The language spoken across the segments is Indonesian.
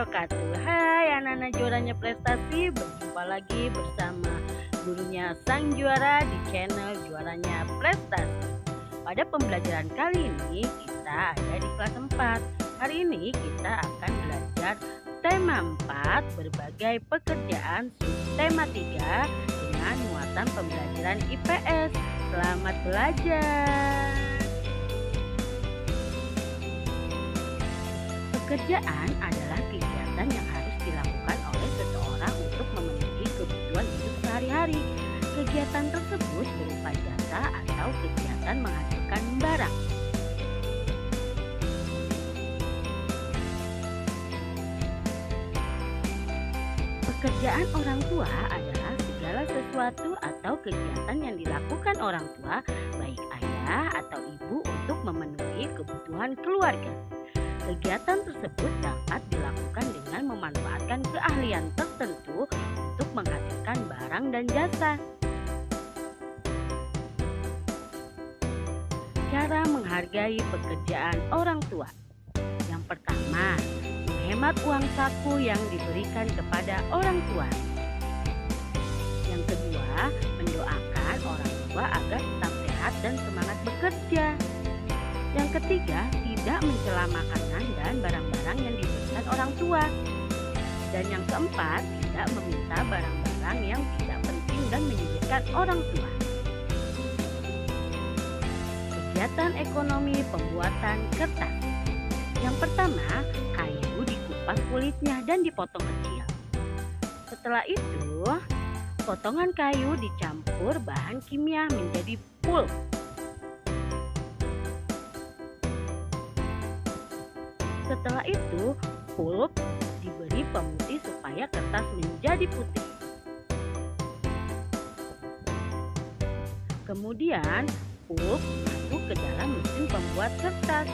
wabarakatuh. Hai anak-anak juaranya prestasi, berjumpa lagi bersama gurunya sang juara di channel juaranya prestasi. Pada pembelajaran kali ini kita ada di kelas 4. Hari ini kita akan belajar tema 4 berbagai pekerjaan tema 3 dengan muatan pembelajaran IPS. Selamat belajar. Pekerjaan adalah kegiatan yang harus dilakukan oleh seseorang untuk memenuhi kebutuhan hidup sehari-hari. Kegiatan tersebut berupa jasa atau kegiatan menghasilkan barang. Pekerjaan orang tua adalah segala sesuatu atau kegiatan yang dilakukan orang tua, baik ayah atau ibu, untuk memenuhi kebutuhan keluarga. Kegiatan tersebut dapat dilakukan dengan memanfaatkan keahlian tertentu untuk menghasilkan barang dan jasa. Cara menghargai pekerjaan orang tua. Yang pertama, menghemat uang saku yang diberikan kepada orang tua. Yang kedua, mendoakan orang tua agar tetap sehat dan semangat bekerja. Yang ketiga, tidak mencela makanan dan barang-barang yang diberikan orang tua. Dan yang keempat, tidak meminta barang-barang yang tidak penting dan menyulitkan orang tua. Kegiatan ekonomi pembuatan kertas. Yang pertama, kayu dikupas kulitnya dan dipotong kecil. Setelah itu, potongan kayu dicampur bahan kimia menjadi pulp. Setelah itu, pulp diberi pemutih supaya kertas menjadi putih. Kemudian, pulp masuk ke dalam mesin pembuat kertas.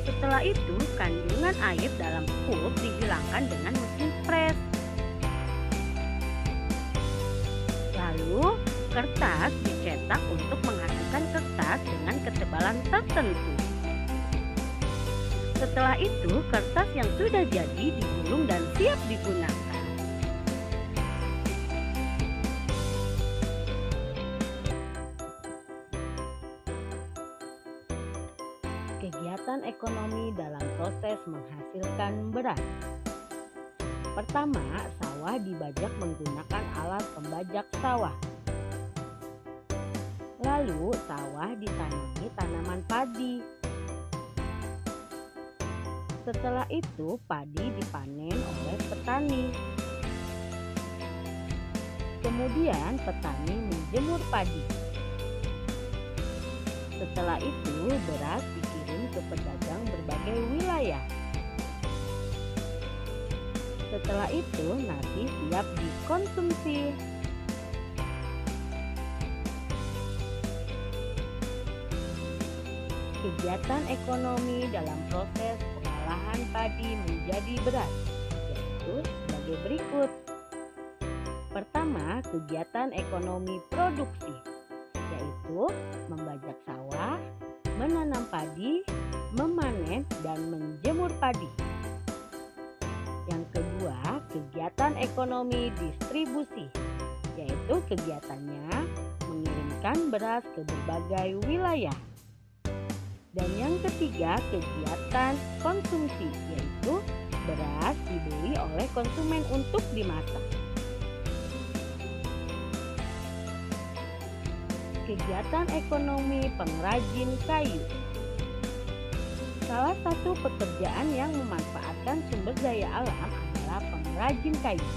Setelah itu, kandungan air dalam pulp dihilangkan dengan mesin pres. Lalu, kertas dicetak untuk menghasilkan kertas dengan ketebalan tertentu. Setelah itu, kertas yang sudah jadi digulung dan siap digunakan. Kegiatan ekonomi dalam proses menghasilkan beras. Pertama, sawah dibajak menggunakan alat pembajak sawah. Lalu sawah ditanami tanaman padi. Setelah itu padi dipanen oleh petani. Kemudian petani menjemur padi. Setelah itu beras dikirim ke pedagang berbagai wilayah. Setelah itu nasi siap dikonsumsi. Kegiatan ekonomi dalam proses pengolahan padi menjadi beras, yaitu sebagai berikut. Pertama, kegiatan ekonomi produksi, yaitu membajak sawah, menanam padi, memanen, dan menjemur padi. Yang kedua, kegiatan ekonomi distribusi, yaitu kegiatannya mengirimkan beras ke berbagai wilayah. Dan yang ketiga, kegiatan konsumsi, yaitu beras dibeli oleh konsumen untuk dimasak. Kegiatan ekonomi pengrajin kayu. Salah satu pekerjaan yang memanfaatkan sumber daya alam adalah pengrajin kayu.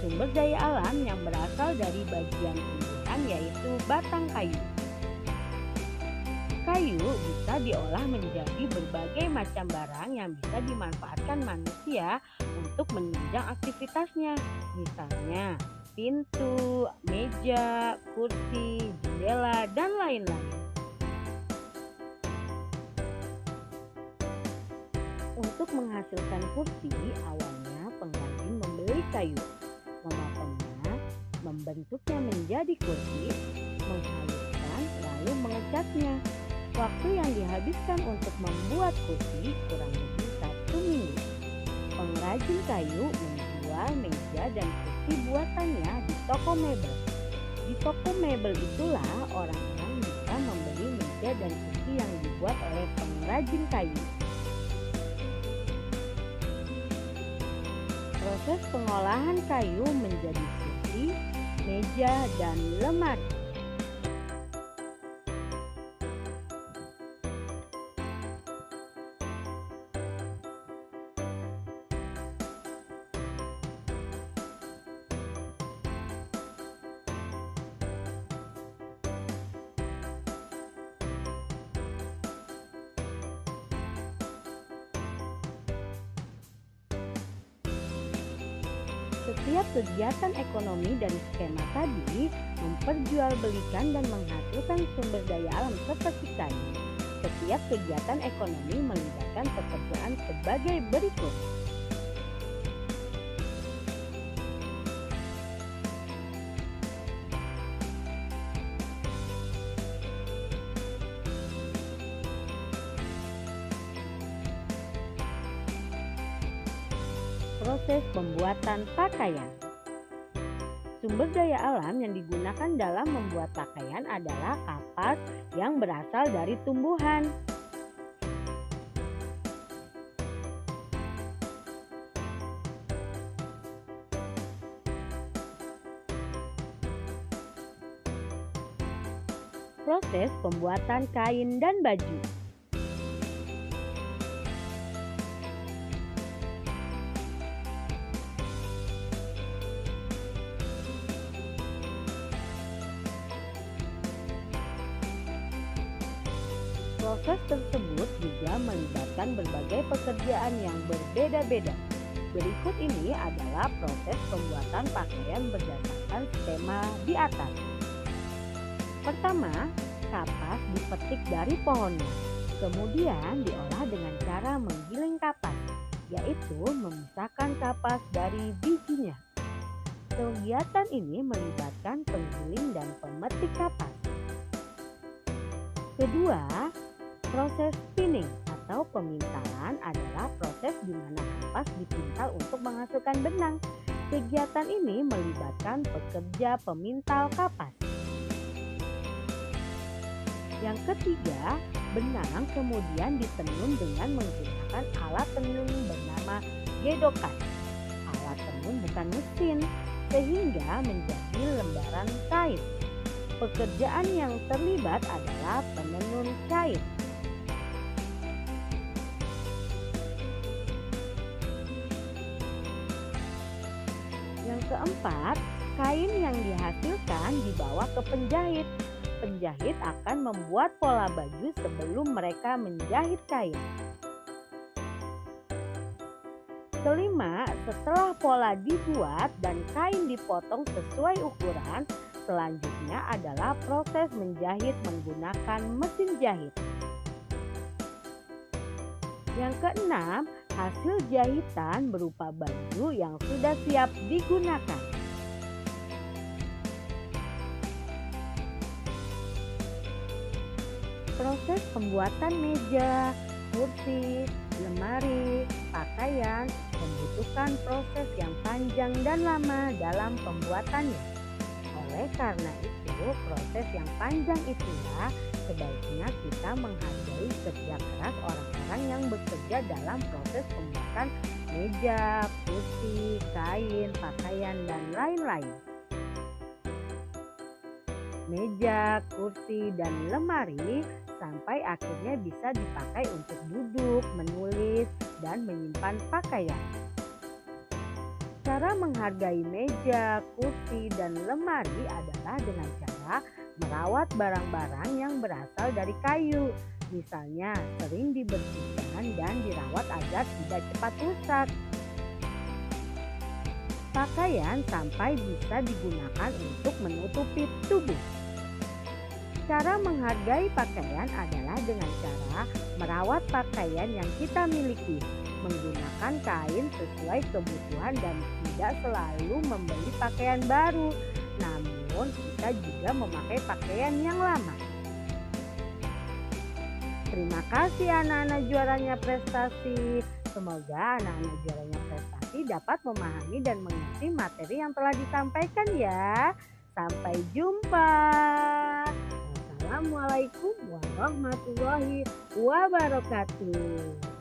Sumber daya alam yang berasal dari bagian tumbuhan yaitu batang kayu. Kayu bisa diolah menjadi berbagai macam barang yang bisa dimanfaatkan manusia untuk menunjang aktivitasnya. Misalnya pintu, meja, kursi, jendela, dan lain-lain. Untuk menghasilkan kursi, awalnya pengrajin membeli kayu, memotongnya, membentuknya menjadi kursi, menghaluskan, lalu mengecatnya. Waktu yang dihabiskan untuk membuat kursi kurang lebih 1 minggu. Pengrajin kayu menjual meja dan kursi buatannya di toko mebel. Di toko mebel itulah orang-orang bisa membeli meja dan kursi yang dibuat oleh pengrajin kayu. Proses pengolahan kayu menjadi kursi, meja, dan lemari. Setiap kegiatan ekonomi dari skema tadi memperjualbelikan dan menghasilkan sumber daya alam seperti kayu. Setiap kegiatan ekonomi melibatkan pekerjaan sebagai berikut. Proses pembuatan pakaian. Sumber daya alam yang digunakan dalam membuat pakaian adalah kapas yang berasal dari tumbuhan. Proses pembuatan kain dan baju. Proses tersebut juga melibatkan berbagai pekerjaan yang berbeda-beda. Berikut ini adalah proses pembuatan pakaian berdasarkan skema di atas. Pertama, kapas dipetik dari pohonnya, kemudian diolah dengan cara menggiling kapas, yaitu memisahkan kapas dari bijinya. Kegiatan ini melibatkan penggiling dan pemetik kapas. Kedua, proses spinning atau pemintalan adalah proses di mana kapas dipintal untuk menghasilkan benang. Kegiatan ini melibatkan pekerja pemintal kapas. Yang ketiga, benang kemudian ditenun dengan menggunakan alat tenun bernama gedokan. Alat tenun bukan mesin, sehingga menjadi lembaran kain. Pekerjaan yang terlibat adalah penenun kain. Yang keempat, kain yang dihasilkan dibawa ke penjahit. Penjahit akan membuat pola baju sebelum mereka menjahit kain. Kelima, setelah pola dibuat dan kain dipotong sesuai ukuran, selanjutnya adalah proses menjahit menggunakan mesin jahit. Yang keenam, hasil jahitan berupa baju yang sudah siap digunakan. Proses pembuatan meja, kursi, lemari, pakaian membutuhkan proses yang panjang dan lama dalam pembuatannya. Oleh karena itu, proses yang panjang itulah sebaiknya kita menghargai kerja keras orang-orang yang bekerja dalam proses pembuatan meja, kursi, kain, pakaian, dan lain-lain. Meja, kursi, dan lemari sampai akhirnya bisa dipakai untuk duduk, menulis, dan menyimpan pakaian. Cara menghargai meja, kursi, dan lemari adalah dengan cara merawat barang-barang yang berasal dari kayu. Misalnya, sering dibersihkan dan dirawat agar tidak cepat rusak. Pakaian sampai bisa digunakan untuk menutupi tubuh. Cara menghargai pakaian adalah dengan cara merawat pakaian yang kita miliki, menggunakan kain sesuai kebutuhan dan tidak selalu membeli pakaian baru, namun kita juga memakai pakaian yang lama. Terima kasih anak-anak juaranya prestasi. Semoga anak-anak juaranya prestasi dapat memahami dan mengerti materi yang telah disampaikan ya. Sampai jumpa. Wassalamualaikum warahmatullahi wabarakatuh.